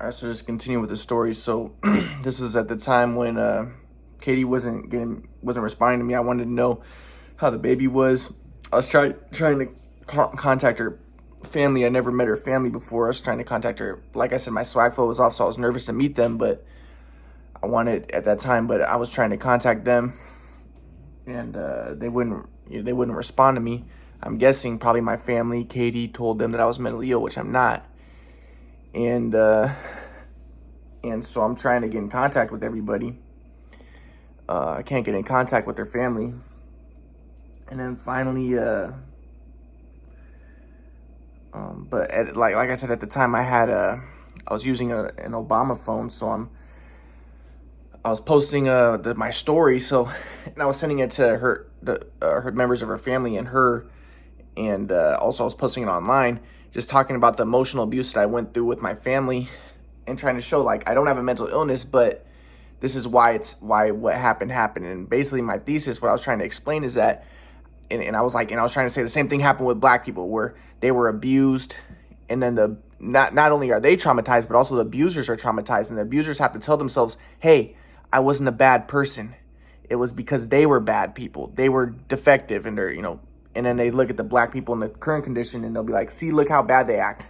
All right, so just continue with the story. So this was at the time when Katie wasn't responding to me. I wanted to know how the baby was. I was trying to contact her family. I never met her family before. I was trying to contact her. Like I said, my swag flow was off, so I was nervous to meet them. But I wanted at that time. But I was trying to contact them, and they wouldn't respond to me. I'm guessing probably my family, Katie, told them that I was mentally ill, which I'm not. And so I'm trying to get in contact with everybody. I can't get in contact with their family. And then finally, like I said, at the time I was using an Obama phone, so I was posting my story, and I was sending it to her members of her family and her, and also I was posting it online, just talking about the emotional abuse that I went through with my family, and trying to show like I don't have a mental illness, but this is why what happened. And basically my thesis, what I was trying to explain is that, and I was trying to say the same thing happened with Black people, where they were abused, and then not only are they traumatized, but also the abusers are traumatized, and the abusers have to tell themselves, hey, I wasn't a bad person. It was because they were bad people. They were defective, and and then they look at the Black people in the current condition, and they'll be like, see, look how bad they act.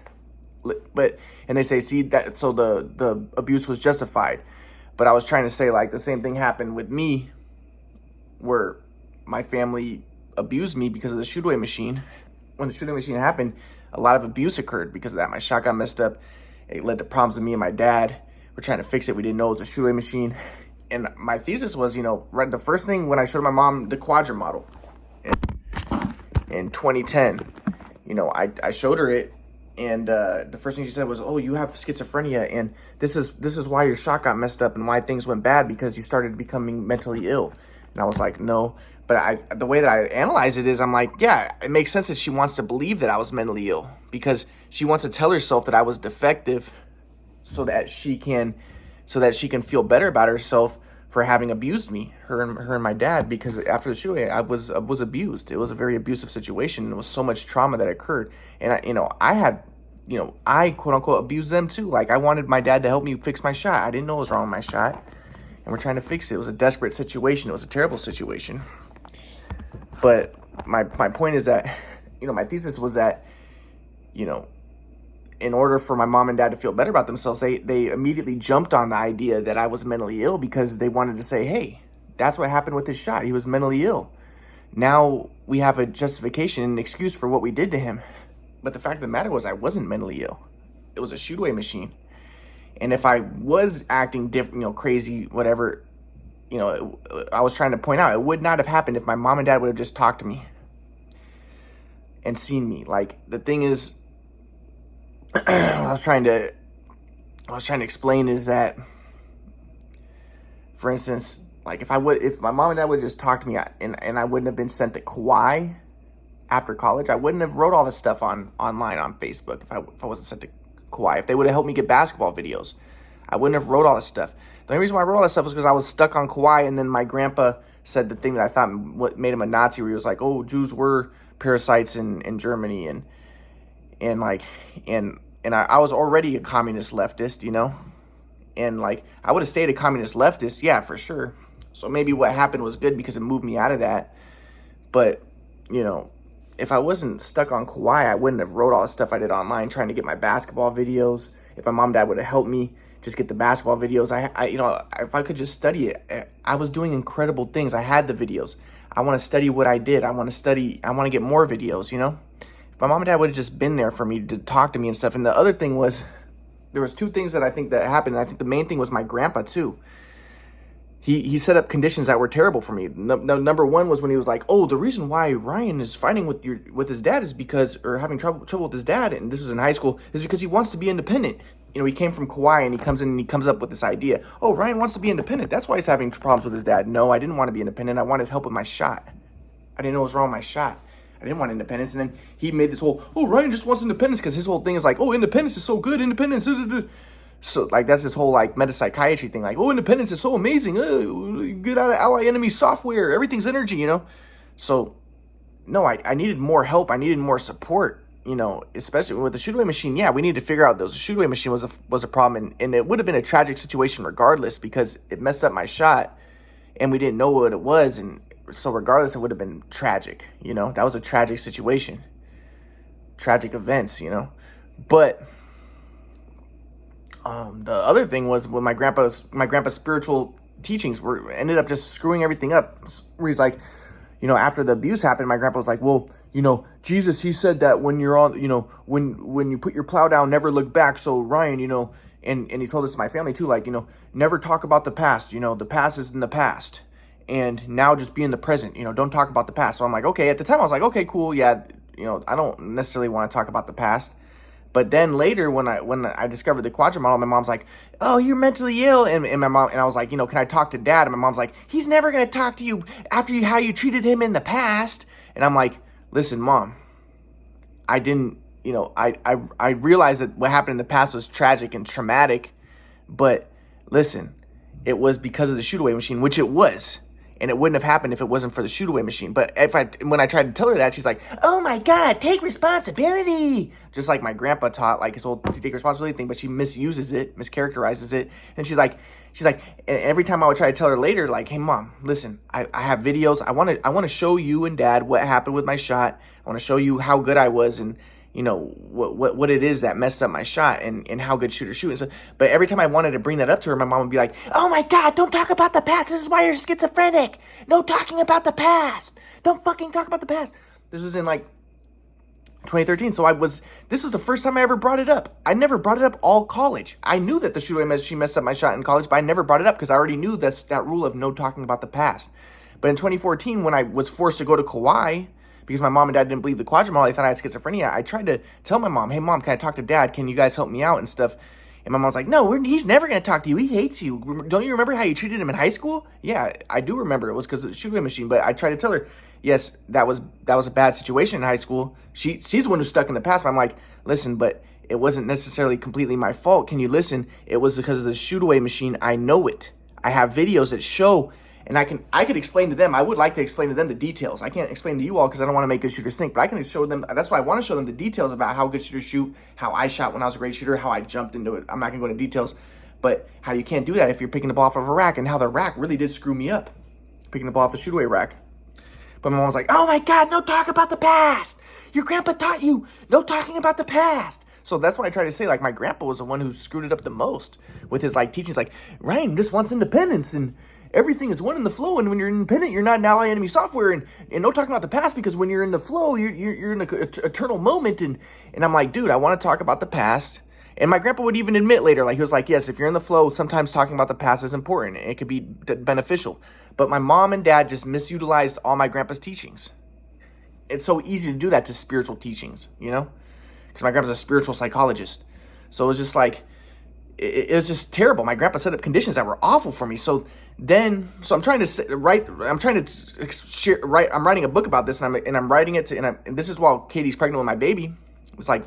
And they say, see, that, so the abuse was justified. But I was trying to say, like, the same thing happened with me, where my family abused me because of the shoot away machine. When the shoot away machine happened, a lot of abuse occurred because of that. My shot got messed up. It led to problems with me and my dad. We're trying to fix it. We didn't know it was a shoot away machine. And my thesis was, right, the first thing when I showed my mom the Quadrant model in 2010, I showed her it. And the first thing she said was, oh, you have schizophrenia, and this is why your shot got messed up and why things went bad, because you started becoming mentally ill. And I was like, no. But the way that I analyze it is, I'm like, yeah, it makes sense that she wants to believe that I was mentally ill, because she wants to tell herself that I was defective so that she can feel better about herself for having abused me, her and my dad, because after the shooting, I was abused. It was a very abusive situation. There was so much trauma that occurred. And I quote unquote abused them too. Like, I wanted my dad to help me fix my shot. I didn't know what was wrong with my shot, and we're trying to fix it. It was a desperate situation. It was a terrible situation. But my point is that, my thesis was that, in order for my mom and dad to feel better about themselves, they immediately jumped on the idea that I was mentally ill, because they wanted to say, hey, that's what happened with his shot. He was mentally ill. Now we have a justification and an excuse for what we did to him. But the fact of the matter was, I wasn't mentally ill. It was a shoot away machine. And if I was acting different, crazy, whatever, I was trying to point out, it would not have happened if my mom and dad would have just talked to me and seen me. Like, the thing is, what I was trying to explain is that, for instance, like, if my mom and dad would just talk to me, and I wouldn't have been sent to Kauai after college, I wouldn't have wrote all this stuff online on Facebook. If I wasn't sent to Kauai, if they would have helped me get basketball videos, I wouldn't have wrote all this stuff. The only reason why I wrote all that stuff was because I was stuck on Kauai, and then my grandpa said the thing that I thought what made him a Nazi, where he was like, oh, Jews were parasites in Germany, and I was already a communist leftist, and like, I would have stayed a communist leftist, yeah, for sure. So maybe what happened was good, because it moved me out of that. But, if I wasn't stuck on Kauai, I wouldn't have wrote all the stuff I did online trying to get my basketball videos. If my mom and dad would have helped me just get the basketball videos, if I could just study it, I was doing incredible things. I had the videos. I want to study what I did. I want to get more videos, If my mom and dad would have just been there for me to talk to me and stuff. And the other thing was, there was two things that I think that happened. And I think the main thing was my grandpa too. He set up conditions that were terrible for me. Number one was when he was like, oh, the reason why Ryan is fighting with his dad is because, or having trouble with his dad, and this was in high school, is because he wants to be independent. He came from Kauai, and he comes in and he comes up with this idea. Oh, Ryan wants to be independent. That's why he's having problems with his dad. No, I didn't want to be independent. I wanted help with my shot. I didn't know what was wrong with my shot. I didn't want independence. And then he made this whole, oh, Ryan just wants independence, because his whole thing is like, oh, independence is so good. Independence. So, like, that's this whole, like, metapsychiatry thing. Like, oh, independence is so amazing. Get out of ally enemy software. Everything's energy, So, no, I needed more help. I needed more support. especially with the shoot away machine, yeah, we need to figure out the shoot away machine was a problem, and it would have been a tragic situation regardless because it messed up my shot, and we didn't know what it was, and so regardless, it would have been tragic. That was a tragic situation, tragic events. But the other thing was when my grandpa's spiritual teachings ended up just screwing everything up. Where he's like, after the abuse happened, my grandpa was like, well, Jesus, he said that when you're on, when you put your plow down, never look back. So Ryan, and he told this to my family too, like, never talk about the past. The past is in the past, and now just be in the present. Don't talk about the past. So I'm like, okay. At the time, I was like, okay, cool, yeah. I don't necessarily want to talk about the past. But then later, when I discovered the quadrant model, my mom's like, "Oh, you're mentally ill," and my mom and I was like, "Can I talk to Dad?" And my mom's like, "He's never gonna talk to you after how you treated him in the past." And I'm like, "Listen, Mom, I didn't, I realized that what happened in the past was tragic and traumatic, but listen, it was because of the shoot away machine, which it was." And it wouldn't have happened if it wasn't for the shoot away machine. But when I tried to tell her that, she's like, "Oh my God, take responsibility." Just like my grandpa taught, like his whole take responsibility thing, but she misuses it, mischaracterizes it. And she's like, and every time I would try to tell her later, like, "Hey Mom, listen, I have videos. I want to show you and Dad what happened with my shot. I want to show you how good I was, and what it is that messed up my shot, and how good shooters shoot." And so, but every time I wanted to bring that up to her, my mom would be like, "Oh my God, don't talk about the past. This is why you're schizophrenic. No talking about the past. Don't fucking talk about the past." This was in like 2013. So this was the first time I ever brought it up. I never brought it up all college. I knew that the shoot away machine messed up my shot in college, but I never brought it up because I already knew that rule of no talking about the past. But in 2014, when I was forced to go to Kauai, because my mom and dad didn't believe the quadrant model, they thought I had schizophrenia, I tried to tell my mom, "Hey Mom, can I talk to Dad? Can you guys help me out and stuff?" And my mom's like, "No, he's never going to talk to you. He hates you. Don't you remember how you treated him in high school?" Yeah, I do remember. It was because of the shoot away machine. But I tried to tell her, yes, that was a bad situation in high school. She's the one who's stuck in the past. But I'm like, "Listen, but it wasn't necessarily completely my fault. Can you listen? It was because of the shoot away machine. I know it. I have videos that show." And I could explain to them. I would like to explain to them the details. I can't explain to you all because I don't want to make good shooters think. But I can show them. That's why I want to show them the details about how good shooters shoot, how I shot when I was a great shooter, how I jumped into it. I'm not going to go into details. But how you can't do that if you're picking the ball off of a rack, and how the rack really did screw me up, picking the ball off the shoot away rack. But my mom was like, "Oh my God, no talk about the past. Your grandpa taught you no talking about the past." So that's what I try to say. Like, my grandpa was the one who screwed it up the most with his teachings. Like, Ryan just wants independence, and everything is one in the flow, and when you're independent, you're not in ally enemy software, and no talking about the past, because when you're in the flow, you're in an eternal moment, and I'm like, dude, I want to talk about the past. And my grandpa would even admit later, like, he was like, yes, if you're in the flow, sometimes talking about the past is important, and it could be beneficial. But my mom and dad just misutilized all my grandpa's teachings. It's so easy to do that to spiritual teachings, because my grandpa's a spiritual psychologist. So it was just like, it was just terrible. My grandpa set up conditions that were awful for me. So I'm trying to write. I'm writing a book about this, and I'm writing it and this is while Katie's pregnant with my baby. It's like,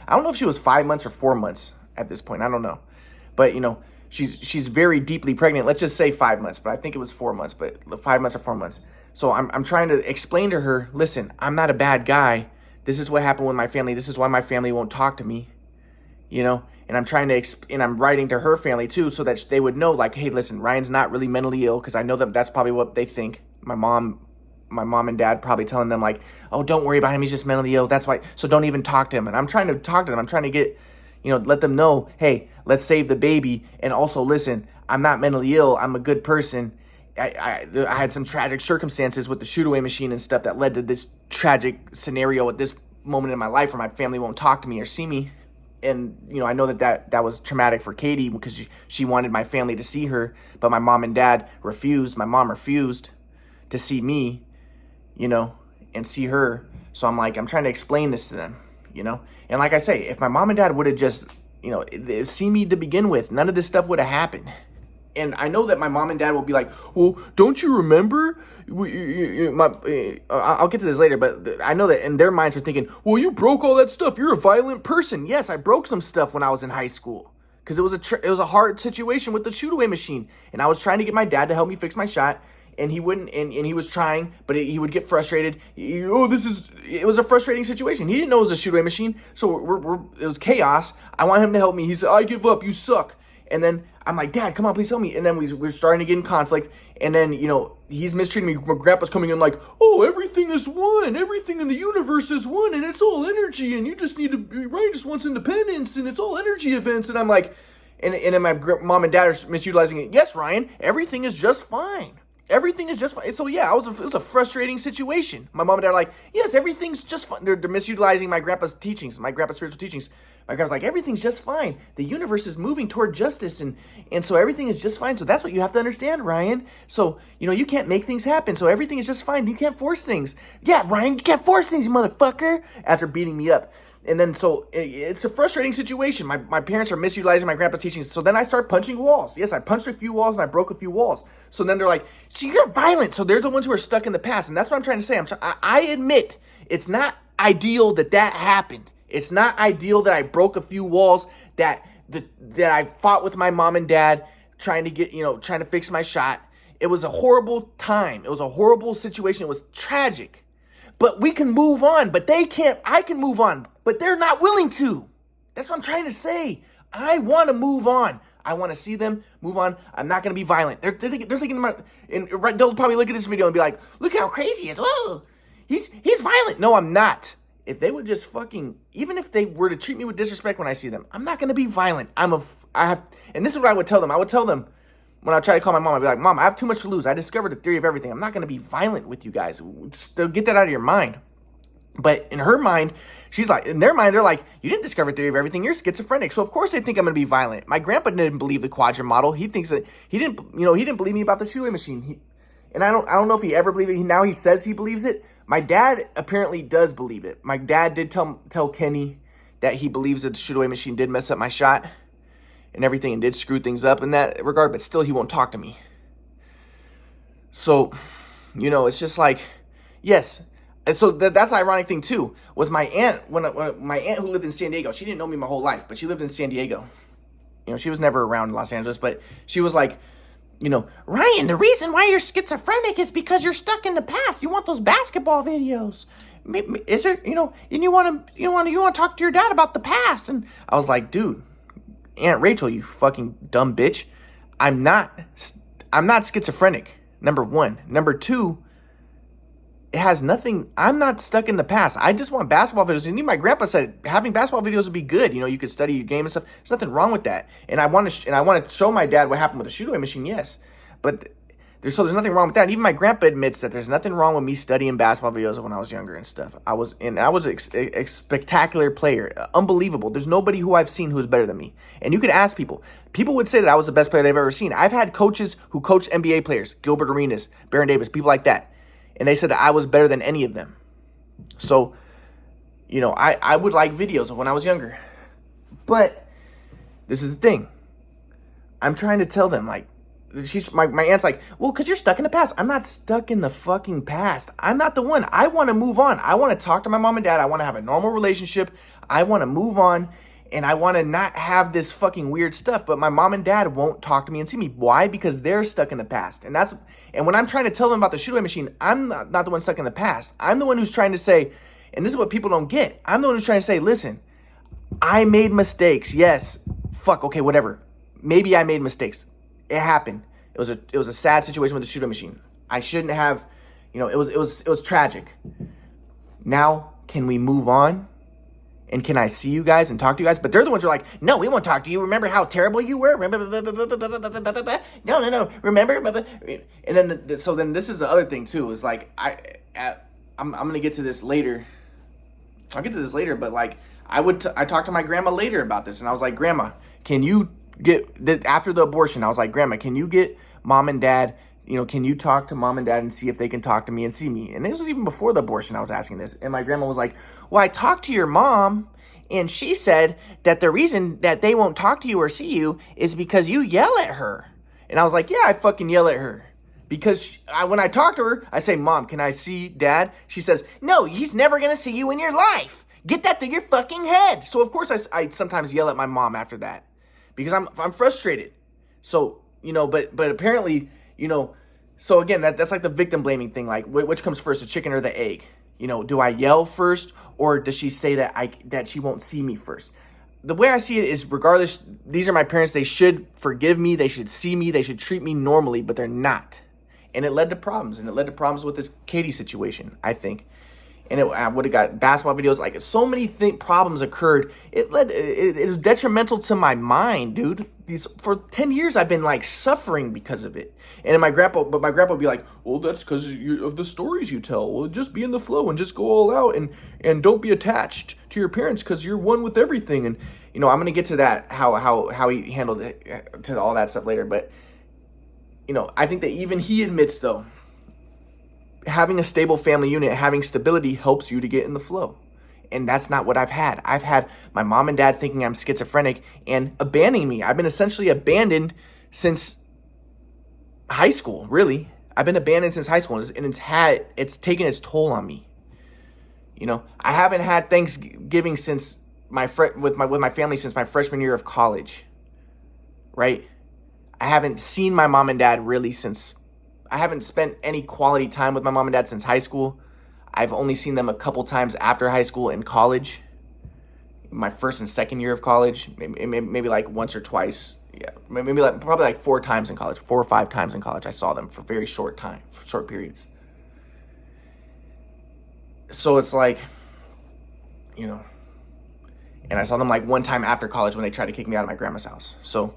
I don't know if she was 5 months or 4 months at this point. I don't know, but she's very deeply pregnant. Let's just say 5 months, but I think it was 4 months. But 5 months or 4 months. So I'm trying to explain to her, listen, I'm not a bad guy. This is what happened with my family. This is why my family won't talk to me. And I'm trying to, and I'm writing to her family too, so that they would know, like, hey, listen, Ryan's not really mentally ill, because I know that that's probably what they think. My mom and dad probably telling them, like, oh, don't worry about him, he's just mentally ill. That's why, so don't even talk to him. And I'm trying to talk to them. I'm trying to get, let them know, hey, let's save the baby. And also, listen, I'm not mentally ill. I'm a good person. I had some tragic circumstances with the shoot away machine and stuff that led to this tragic scenario at this moment in my life where my family won't talk to me or see me. And, I know that was traumatic for Katie, because she wanted my family to see her, but my mom and dad refused. My mom refused to see me, and see her. So I'm trying to explain this to them, And like I say, if my mom and dad would have just, seen me to begin with, none of this stuff would have happened. And I know that my mom and dad will be like, well, don't you remember? I'll get to this later, but I know that in their minds are thinking, well, you broke all that stuff. You're a violent person. Yes, I broke some stuff when I was in high school, because it was a hard situation with the shoot away machine. And I was trying to get my dad to help me fix my shot. and he wouldn't, and he was trying, but he would get frustrated. It was a frustrating situation. He didn't know it was a shoot away machine, so it was chaos. I want him to help me. He said, I give up, you suck. And then I'm like, Dad, come on, please help me. And then we're starting to get in conflict. And then, he's mistreating me. My grandpa's coming in like, oh, everything is one. Everything in the universe is one. And it's all energy. And you just need to, Ryan just wants independence. And it's all energy events. And I'm like, and then my mom and dad are misutilizing it. Yes, Ryan, everything is just fine. Everything is just fine. So yeah, it was a frustrating situation. My mom and dad are like, yes, everything's just fine. They're misutilizing my grandpa's teachings, my grandpa's spiritual teachings. My grandpa's like, everything's just fine. The universe is moving toward justice, and so everything is just fine. So that's what you have to understand, Ryan. So, you can't make things happen. So everything is just fine. You can't force things. Yeah, Ryan, you can't force things, you motherfucker. As they're beating me up. And then so it's a frustrating situation. My parents are misutilizing my grandpa's teachings. So then I start punching walls. Yes, I punched a few walls and I broke a few walls. So then they're like, so you're violent. So they're the ones who are stuck in the past. And that's what I'm trying to say. I admit it's not ideal that happened. It's not ideal that I broke a few walls, that I fought with my mom and dad trying to fix my shot. It was a horrible time. It was a horrible situation. It was tragic. But we can move on, but they can't. I can move on, but they're not willing to. That's what I'm trying to say. I want to move on. I want to see them move on. I'm not going to be violent. They're thinking about, and they'll probably look at this video and be like, look how crazy he is. Whoa, he's violent. No, I'm not. If they would just even if they were to treat me with disrespect when I see them, I'm not going to be violent. And this is what I would tell them. I would tell them, when I try to call my mom, I'd be like, Mom, I have too much to lose. I discovered the theory of everything. I'm not going to be violent with you guys. Just get that out of your mind. But in her mind, in their mind, they're like, you didn't discover the theory of everything. You're schizophrenic. So of course they think I'm going to be violent. My grandpa didn't believe the quadrant model. He thinks that he didn't believe me about the shoe machine. And I don't know if he ever believed it. Now he says he believes it. My dad apparently does believe it. My dad did tell Kenny that he believes that the shoot away machine did mess up my shot and everything and did screw things up in that regard, but still he won't talk to me. So, it's just like, yes. And so that's the ironic thing too, was my aunt, when my aunt who lived in San Diego, she didn't know me my whole life, but she lived in San Diego. She was never around Los Angeles, but she was like, Ryan, the reason why you're schizophrenic is because you're stuck in the past. You want those basketball videos. Is there, and you want to talk to your dad about the past. And I was like, dude, Aunt Rachel, you fucking dumb bitch. I'm not schizophrenic. Number one. Number two, it has nothing. I'm not stuck in the past. I just want basketball videos. And even my grandpa said having basketball videos would be good. You could study your game and stuff. There's nothing wrong with that. And I want to show my dad what happened with the shoot away machine. Yes, but there's nothing wrong with that. And even my grandpa admits that there's nothing wrong with me studying basketball videos when I was younger and stuff. I was a spectacular player, unbelievable. There's nobody who I've seen who is better than me. And you could ask people. People would say that I was the best player they've ever seen. I've had coaches who coached NBA players, Gilbert Arenas, Baron Davis, people like that. And they said that I was better than any of them. So, I would like videos of when I was younger. But this is the thing. I'm trying to tell them, like, my aunt's like, well, because you're stuck in the past. I'm not stuck in the fucking past. I'm not the one. I want to move on. I want to talk to my mom and dad. I want to have a normal relationship. I want to move on. And I want to not have this fucking weird stuff. But my mom and dad won't talk to me and see me. Why? Because they're stuck in the past. And when I'm trying to tell them about the shoot away machine, I'm not the one stuck in the past. I'm the one who's trying to say, and this is what people don't get. I'm the one who's trying to say, listen, I made mistakes. Yes. Fuck. Okay, whatever. Maybe I made mistakes. It happened. It was a sad situation with the shoot away machine. I shouldn't have, it was tragic. Now, can we move on? And can I see you guys and talk to you guys? But they're the ones who are like, no, we won't talk to you. Remember how terrible you were? Remember? No. Remember? And then, so then this is the other thing too. Is like, I'm going to get to this later. I'll get to this later. But like, I talked to my grandma later about this. And I was like, Grandma, can you after the abortion, I was like, Grandma, can you get mom and dad, can you talk to mom and dad and see if they can talk to me and see me? And this was even before the abortion I was asking this. And my grandma was like, well, I talked to your mom and she said that the reason that they won't talk to you or see you is because you yell at her. And I was like, yeah, I fucking yell at her. Because when I talk to her, I say, Mom, can I see Dad? She says, no, he's never going to see you in your life. Get that through your fucking head. So, of course, I sometimes yell at my mom after that. Because I'm frustrated. So, but apparently, So again, that's like the victim blaming thing. Like, which comes first, the chicken or the egg? Do I yell first, or does she say that she won't see me first? The way I see it is, regardless, these are my parents. They should forgive me. They should see me. They should treat me normally, but they're not. And it led to problems. And it led to problems with this Katie situation, I think. And I would have got basketball videos. Like, so many problems occurred. It was detrimental to my mind, dude. For 10 years, I've been like suffering because of it. And my grandpa would be like, well, that's because of the stories you tell. Well, just be in the flow and just go all out, and don't be attached to your parents because you're one with everything. And, I'm going to get to that, how he handled it, to all that stuff later. But, I think that even he admits, though, having a stable family unit, having stability helps you to get in the flow. And that's not what I've had. I've had my mom and dad thinking I'm schizophrenic and abandoning me. I've been essentially abandoned since high school, really. I've been abandoned since high school, and it's taken its toll on me. I haven't had Thanksgiving since with my family since my freshman year of college. Right? I haven't seen my mom and dad really since I haven't spent any quality time with my mom and dad since high school. I've only seen them a couple times after high school in college. My first and second year of college, maybe like once or twice. Yeah, probably like 4 times in college, 4 or 5 times in college. I saw them for very short periods. So it's like, and I saw them like one time after college when they tried to kick me out of my grandma's house. So,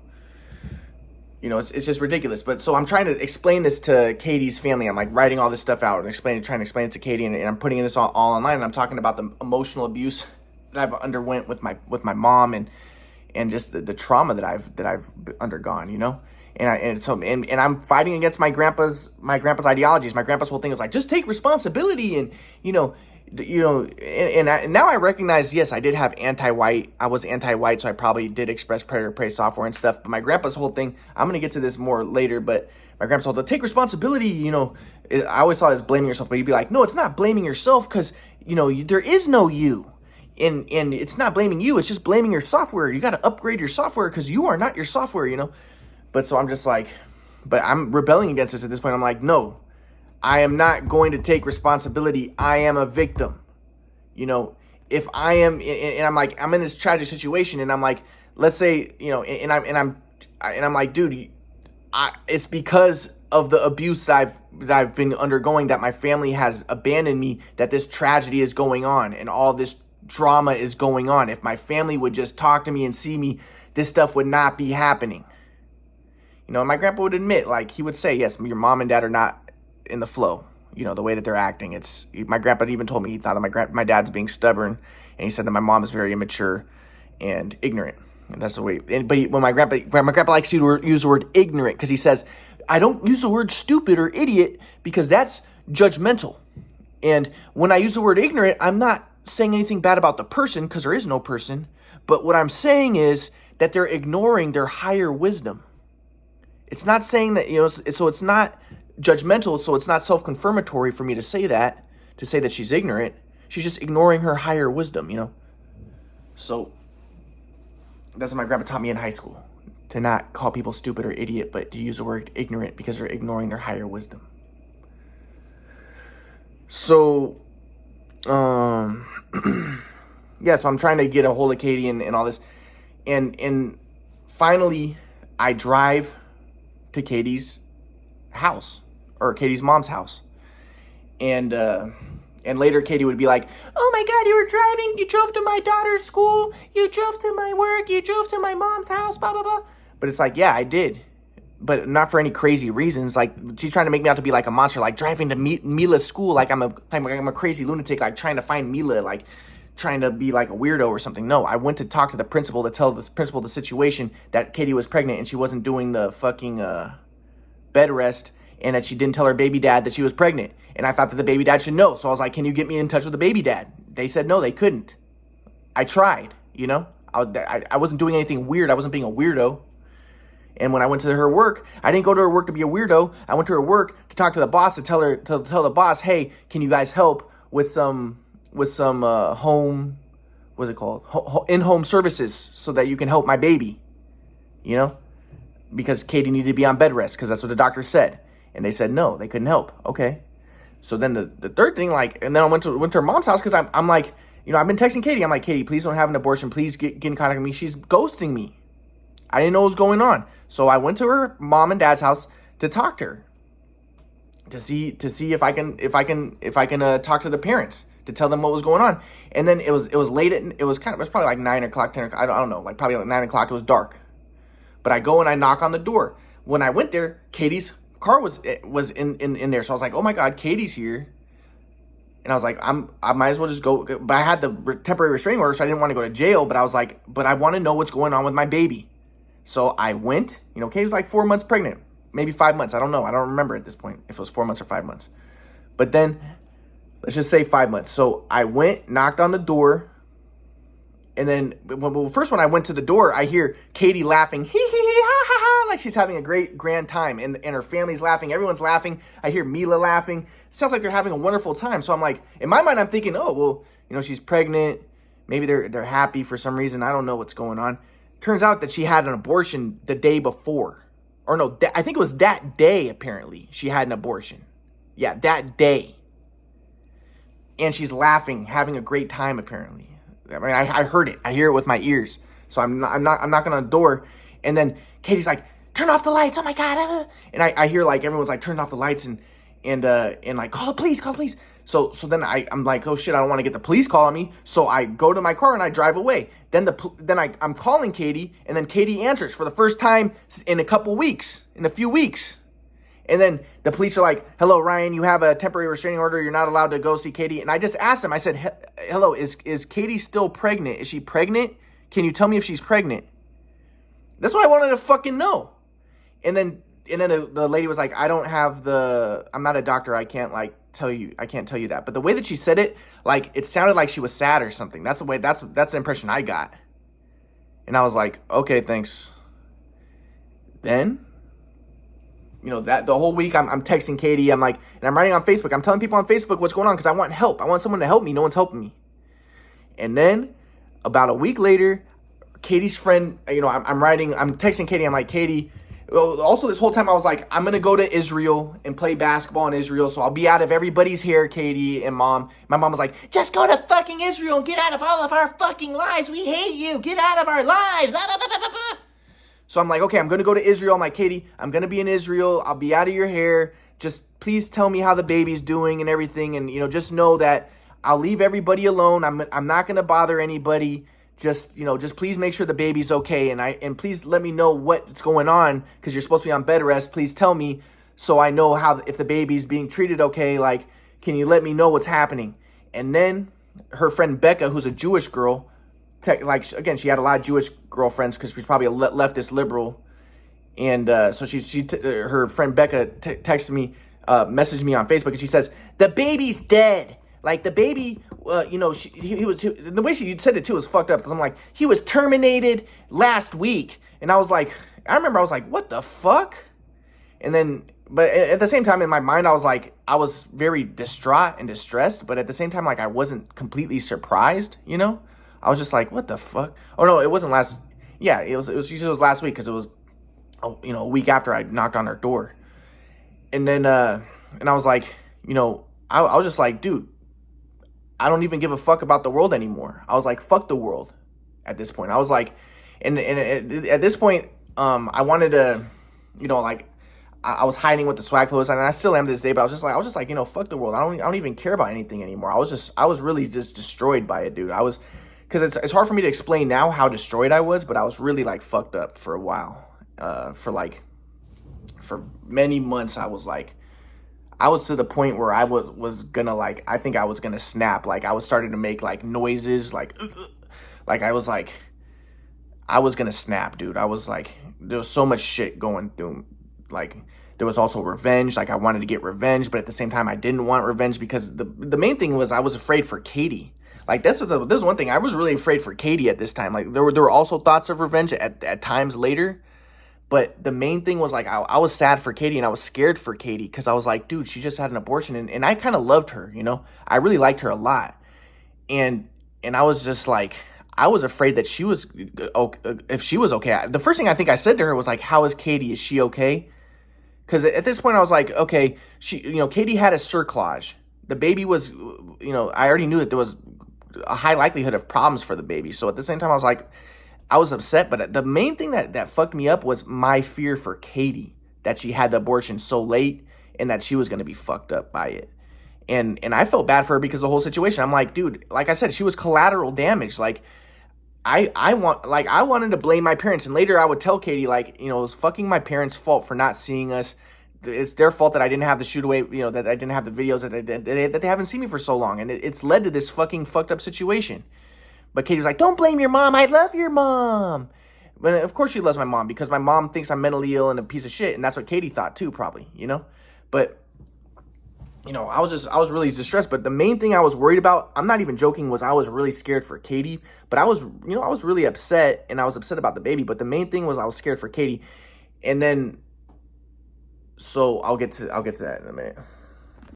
it's just ridiculous. But so I'm trying to explain this to Katie's family. I'm like writing all this stuff out and trying to explain it to Katie, and I'm putting this all online. And I'm talking about the emotional abuse that I've underwent with my mom, and just the trauma that I've undergone, and I'm fighting against my grandpa's ideologies. My grandpa's whole thing was like, just take responsibility, and and now I recognize, yes, I did have anti-white. I was anti-white, so I probably did express predator prey software and stuff. But my grandpa's whole thing, I'm gonna get to this more later. But my grandpa's whole thing, take responsibility. I always saw it as blaming yourself, but he'd be like, no, it's not blaming yourself, because there is no you. And it's not blaming you, it's just blaming your software. You got to upgrade your software because you are not your software, But so I'm just like, but I'm rebelling against this at this point. I'm like, no, I am not going to take responsibility. I am a victim. If I am, and I'm like, I'm in this tragic situation, and I'm like, let's say, and I'm like, dude, it's because of the abuse that I've been undergoing, that my family has abandoned me, that this tragedy is going on, and all this drama is going on. If my family would just talk to me and see me, this stuff would not be happening. And my grandpa would admit, like, he would say, yes, your mom and dad are not in the flow, the way that they're acting. My grandpa even told me he thought that my dad's being stubborn, and he said that my mom is very immature and ignorant. And that's the way. When my grandpa likes to use the word ignorant, because he says, I don't use the word stupid or idiot because that's judgmental. And when I use the word ignorant, I'm not saying anything bad about the person, because there is no person. But what I'm saying is that they're ignoring their higher wisdom. It's not saying that, so it's not judgmental, so it's not self-confirmatory for me to say that she's ignorant. She's just ignoring her higher wisdom, So that's what my grandpa taught me in high school, to not call people stupid or idiot, but to use the word ignorant because they're ignoring their higher wisdom. So, yeah, so I'm trying to get a hold of Katie and all this. And finally, I drive to Katie's house, or Katie's mom's house. And later Katie would be like, oh my God, you drove to my daughter's school, you drove to my work, you drove to my mom's house, blah, blah, blah. But it's like, yeah, I did. But not for any crazy reasons. Like, she's trying to make me out to be like a monster, like driving to Mila's school, like I'm a crazy lunatic, like trying to find Mila, like trying to be like a weirdo or something. No, I went to talk to the principal to tell the principal the situation, that Katie was pregnant and she wasn't doing the fucking bed rest, and that she didn't tell her baby dad that she was pregnant. And I thought that the baby dad should know. So I was like, can you get me in touch with the baby dad? They said no, they couldn't. I tried, I wasn't doing anything weird. I wasn't being a weirdo. And when I went to her work, I didn't go to her work to be a weirdo. I went to her work to talk to the boss, to tell the boss, hey, can you guys help with some home, what's it called? In-home services, so that you can help my baby, because Katie needed to be on bed rest, because that's what the doctor said. And they said no, they couldn't help. Okay. So then the third thing, like, and then I went to her mom's house because I'm like, I've been texting Katie. I'm like, Katie, please don't have an abortion. Please get in contact with me. She's ghosting me. I didn't know what was going on. So I went to her mom and dad's house to talk to her, to see if I can talk to the parents, to tell them what was going on. And then it was late. It was probably like 9 o'clock, 10 o'clock. I don't know, like probably like 9 o'clock. It was dark. But I go and I knock on the door. When I went there, Katie's car was in there. So I was like, oh my God, Katie's here. And I was like, I might as well just go. But I had the temporary restraining order, so I didn't want to go to jail. But I was like, but I want to know what's going on with my baby. So I went. Katie was like 4 months pregnant, maybe 5 months. I don't know. I don't remember at this point if it was 4 months or 5 months. But then let's just say 5 months. So I went, knocked on the door. And then first when I went to the door, I hear Katie laughing, hee hee hee, ha ha ha, like she's having a great grand time. And her family's laughing. Everyone's laughing. I hear Mila laughing. It sounds like they're having a wonderful time. So I'm like, in my mind, I'm thinking, oh, well, she's pregnant. Maybe they're happy for some reason. I don't know what's going on. Turns out that she had an abortion the day before. Or no, I think it was that day, apparently, she had an abortion. Yeah, that day. And she's laughing, having a great time, apparently. I mean, I heard it. I hear it with my ears. So I'm knocking on the door. And then Katie's like, turn off the lights. Oh, my God. And I hear, like, everyone's, like, turning off the lights and like, call the police, call the police. So then I'm like, oh, shit, I don't want to get the police calling me. So I go to my car and I drive away. Then I'm calling Katie, and then Katie answers for the first time in a few weeks. And then the police are like, hello, Ryan, you have a temporary restraining order. You're not allowed to go see Katie. And I just asked him, I said, hello, is Katie still pregnant? Is she pregnant? Can you tell me if she's pregnant? That's what I wanted to fucking know. And then the lady was like, I'm not a doctor. I can't tell you that. But the way that she said it, like, it sounded like she was sad or something. That's the impression I got. And I was like, okay, thanks. Then, that the whole week I'm texting Katie. I'm like, and I'm writing on Facebook. I'm telling people on Facebook what's going on because I want help. I want someone to help me. No one's helping me. And then about a week later, Katie's friend, I'm texting Katie. I'm like, Katie, also this whole time I was like, I'm going to go to Israel and play basketball in Israel. So I'll be out of everybody's hair, Katie and Mom. My mom was like, just go to fucking Israel and get out of all of our fucking lives. We hate you. Get out of our lives. So I'm like, okay, I'm going to go to Israel. I'm like, Katie, I'm going to be in Israel. I'll be out of your hair. Just please tell me how the baby's doing and everything. And, just know that I'll leave everybody alone. I'm not going to bother anybody. Just please make sure the baby's okay. And please let me know what's going on because you're supposed to be on bed rest. Please tell me so I know if the baby's being treated okay. Like, can you let me know what's happening? And then her friend Becca, who's a Jewish girl, again, she had a lot of Jewish girlfriends because she's probably a leftist liberal. And so her friend Becca texted me, messaged me on Facebook, and she says, the baby's dead. Like, the baby, the way she said it too was fucked up. Because I'm like, he was terminated last week. And I remember I was like, what the fuck? And then, but at the same time in my mind, I was very distraught and distressed. But at the same time, like, I wasn't completely surprised, I was just like, what the fuck? Oh, no, it wasn't last. Yeah, it was last week because it was, a week after I knocked on her door. And then, and I was like, I was just like, dude, I don't even give a fuck about the world anymore. I was like, fuck the world at this point. I was like, and at this point, I wanted to, I was hiding with the swag clothes, and I still am to this day, but I was just like, fuck the world. I don't even care about anything anymore. I was really just destroyed by it, dude. Because it's hard for me to explain now how destroyed I was, but I was really like fucked up for a while. For many months, I was to the point where I was gonna I think I was gonna snap. Like, I was starting to make like noises, like I was gonna snap, dude. I was like, there was so much shit going through. Like, there was also revenge. Like, I wanted to get revenge, but at the same time, I didn't want revenge because the main thing was I was afraid for Katie. Like, this was one thing. I was really afraid for Katie at this time. Like, there were also thoughts of revenge at times later. But the main thing was, like, I was sad for Katie and I was scared for Katie because I was like, dude, she just had an abortion. And I kind of loved her, I really liked her a lot. And I was just like, I was afraid that she was, if she was okay. The first thing I think I said to her was like, how is Katie? Is she okay? Because at this point I was like, okay, Katie had a cerclage. The baby was, I already knew that there was a high likelihood of problems for the baby. So at the same time, I was like, I was upset. But the main thing that fucked me up was my fear for Katie, that she had the abortion so late and that she was going to be fucked up by it. And I felt bad for her because of the whole situation. I'm like, dude, like I said, she was collateral damage. Like, I wanted to blame my parents, and later I would tell Katie, like, it was fucking my parents' fault for not seeing us. It's their fault that I didn't have the shoot away, that I didn't have the videos, that they haven't seen me for so long, and it's led to this fucking fucked up situation. But Katie was like, don't blame your mom. I love your mom. But of course she loves my mom, because my mom thinks I'm mentally ill and a piece of shit, and that's what Katie thought too, probably, But I was really distressed. But the main thing I was worried about, I'm not even joking, was I was really scared for Katie. But I was really upset, and I was upset about the baby. But the main thing was I was scared for Katie. And then, so I'll get to that in a minute.